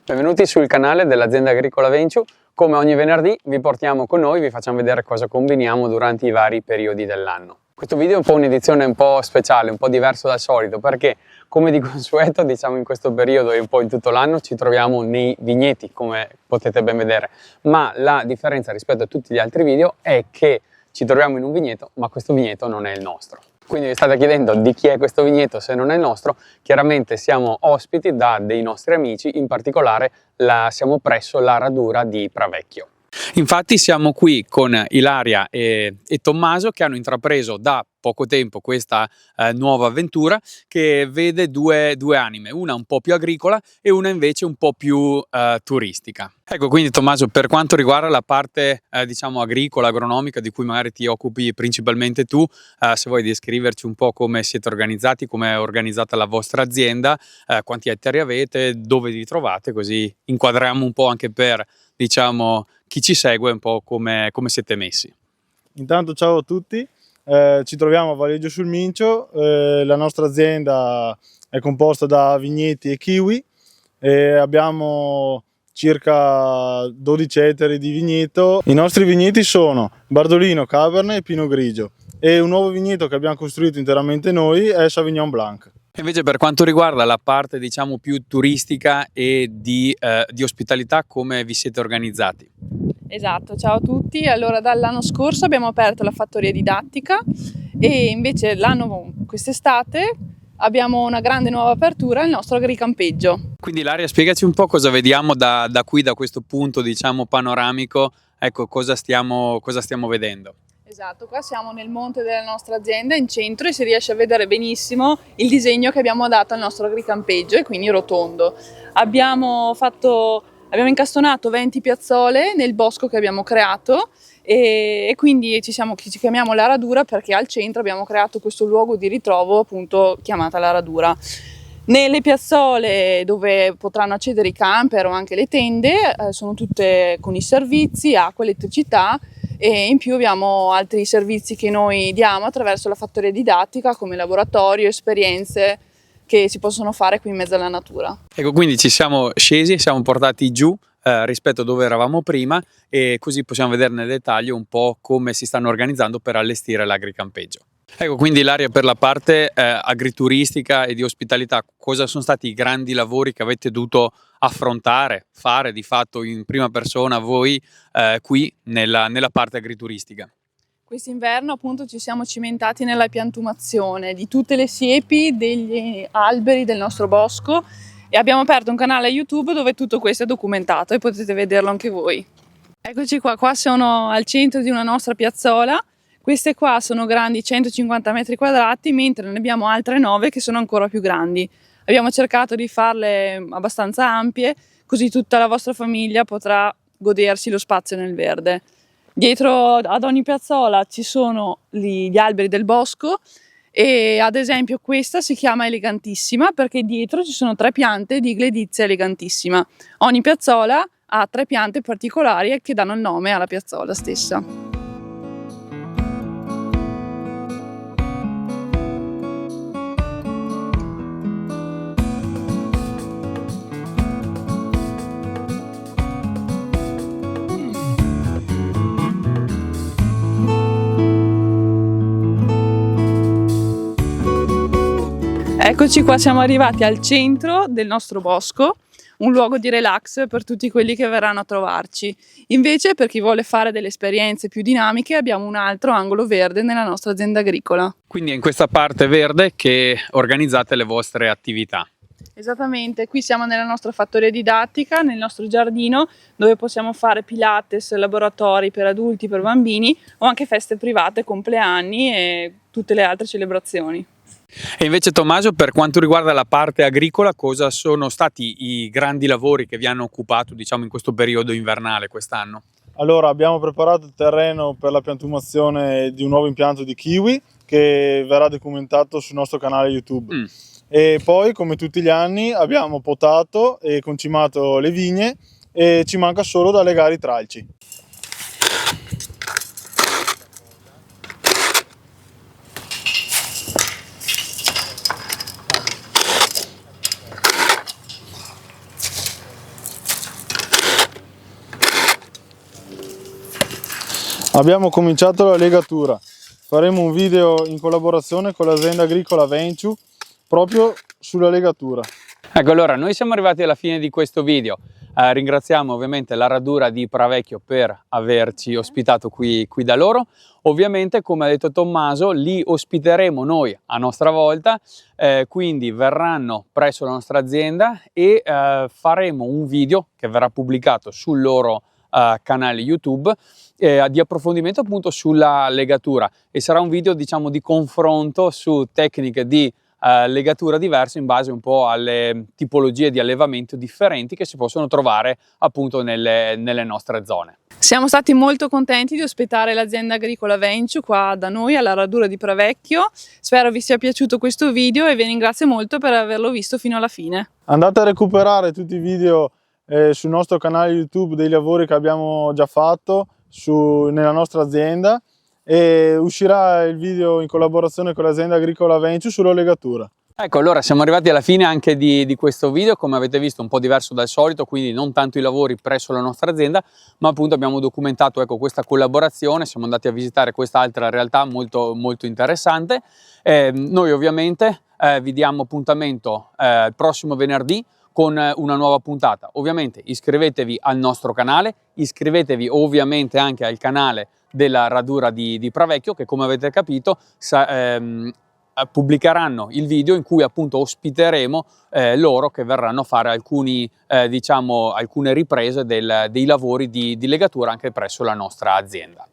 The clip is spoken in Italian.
Benvenuti sul canale dell'azienda agricola Venture. Come ogni venerdì vi portiamo con noi, vi facciamo vedere cosa combiniamo durante i vari periodi dell'anno. Questo video è un po' un'edizione un po' speciale, un po' diverso dal solito, perché come di consueto in questo periodo e un po' in tutto l'anno ci troviamo nei vigneti, come potete ben vedere, ma la differenza rispetto a tutti gli altri video è che ci troviamo in un vigneto, ma questo vigneto non è il nostro. Quindi vi state chiedendo di chi è questo vigneto se non è il nostro. Chiaramente siamo ospiti da dei nostri amici, in particolare siamo presso la radura di Pravecchio. Infatti siamo qui con Ilaria e Tommaso, che hanno intrapreso da poco tempo questa nuova avventura che vede due anime, una un po' più agricola e una invece un po' più turistica. Ecco, quindi Tommaso, per quanto riguarda la parte diciamo agricola, agronomica, di cui magari ti occupi principalmente tu, se vuoi descriverci un po' come siete organizzati, come è organizzata la vostra azienda, quanti ettari avete, dove vi trovate, così inquadriamo un po' anche per, diciamo, chi ci segue un po' come siete messi. Intanto ciao a tutti, ci troviamo a Valeggio sul Mincio, la nostra azienda è composta da vigneti e kiwi e abbiamo circa 12 ettari di vigneto. I nostri vigneti sono Bardolino, Cabernet e Pinot Grigio, e un nuovo vigneto che abbiamo costruito interamente noi è Sauvignon Blanc. Invece per quanto riguarda la parte diciamo più turistica e di ospitalità, come vi siete organizzati? Esatto, ciao a tutti. Allora, dall'anno scorso abbiamo aperto la fattoria didattica e invece quest'estate abbiamo una grande nuova apertura, il nostro agricampeggio. Quindi Ilaria, spiegaci un po' cosa vediamo da qui, da questo punto diciamo panoramico, ecco cosa stiamo vedendo. Esatto, qua siamo nel monte della nostra azienda in centro e si riesce a vedere benissimo il disegno che abbiamo dato al nostro agricampeggio, e quindi rotondo. Abbiamo incastonato 20 piazzole nel bosco che abbiamo creato e quindi ci chiamiamo La Radura perché al centro abbiamo creato questo luogo di ritrovo appunto chiamata La Radura. Nelle piazzole dove potranno accedere i camper o anche le tende sono tutte con i servizi, acqua, elettricità, e in più abbiamo altri servizi che noi diamo attraverso la fattoria didattica come laboratorio, esperienze che si possono fare qui in mezzo alla natura. Ecco, quindi ci siamo scesi, siamo portati giù rispetto a dove eravamo prima, e così possiamo vedere nel dettaglio un po' come si stanno organizzando per allestire l'agricampeggio. Ecco, quindi Ilaria, per la parte agrituristica e di ospitalità, cosa sono stati i grandi lavori che avete dovuto affrontare, fare di fatto in prima persona voi qui nella parte agrituristica? Quest'inverno appunto ci siamo cimentati nella piantumazione di tutte le siepi degli alberi del nostro bosco e abbiamo aperto un canale YouTube dove tutto questo è documentato e potete vederlo anche voi. Eccoci qua sono al centro di una nostra piazzola. Queste qua sono grandi 150 metri quadrati, mentre ne abbiamo altre 9 che sono ancora più grandi. Abbiamo cercato di farle abbastanza ampie, così tutta la vostra famiglia potrà godersi lo spazio nel verde. Dietro ad ogni piazzola ci sono gli alberi del bosco e ad esempio questa si chiama Elegantissima perché dietro ci sono 3 piante di Gledizia elegantissima. Ogni piazzola ha 3 piante particolari che danno il nome alla piazzola stessa. Eccoci qua, siamo arrivati al centro del nostro bosco, un luogo di relax per tutti quelli che verranno a trovarci. Invece, per chi vuole fare delle esperienze più dinamiche, abbiamo un altro angolo verde nella nostra azienda agricola. Quindi è in questa parte verde che organizzate le vostre attività. Esattamente, qui siamo nella nostra fattoria didattica, nel nostro giardino, dove possiamo fare Pilates, laboratori per adulti, per bambini o anche feste private, compleanni e tutte le altre celebrazioni. E invece Tommaso, per quanto riguarda la parte agricola, cosa sono stati i grandi lavori che vi hanno occupato diciamo in questo periodo invernale quest'anno? Allora, abbiamo preparato il terreno per la piantumazione di un nuovo impianto di kiwi che verrà documentato sul nostro canale YouTube. E poi, come tutti gli anni, abbiamo potato e concimato le vigne e ci manca solo da legare i tralci. Abbiamo cominciato la legatura, faremo un video in collaborazione con l'azienda agricola Venciu proprio sulla legatura. Ecco, allora noi siamo arrivati alla fine di questo video. Ringraziamo ovviamente la radura di Pravecchio per averci ospitato qui da loro. Ovviamente, come ha detto Tommaso, li ospiteremo noi a nostra volta, quindi verranno presso la nostra azienda e faremo un video che verrà pubblicato sul loro canale YouTube di approfondimento appunto sulla legatura, e sarà un video, diciamo, di confronto su tecniche di legatura diverse in base un po' alle tipologie di allevamento differenti che si possono trovare appunto nelle nostre zone. Siamo stati molto contenti di ospitare l'azienda agricola Venciu qua da noi alla radura di Pravecchio. Spero vi sia piaciuto questo video e vi ringrazio molto per averlo visto fino alla fine. Andate a recuperare tutti i video sul nostro canale YouTube dei lavori che abbiamo già fatto nella nostra azienda, e uscirà il video in collaborazione con l'azienda agricola Venciu sulla legatura. Ecco, allora siamo arrivati alla fine anche di questo video, come avete visto un po' diverso dal solito, quindi non tanto i lavori presso la nostra azienda, ma appunto abbiamo documentato, ecco, questa collaborazione. Siamo andati a visitare quest'altra realtà molto, molto interessante. Noi ovviamente vi diamo appuntamento il prossimo venerdì con una nuova puntata. Ovviamente iscrivetevi al nostro canale, iscrivetevi ovviamente anche al canale della radura di Pravecchio, che come avete capito pubblicheranno il video in cui appunto ospiteremo loro, che verranno a fare alcune riprese dei lavori di legatura anche presso la nostra azienda.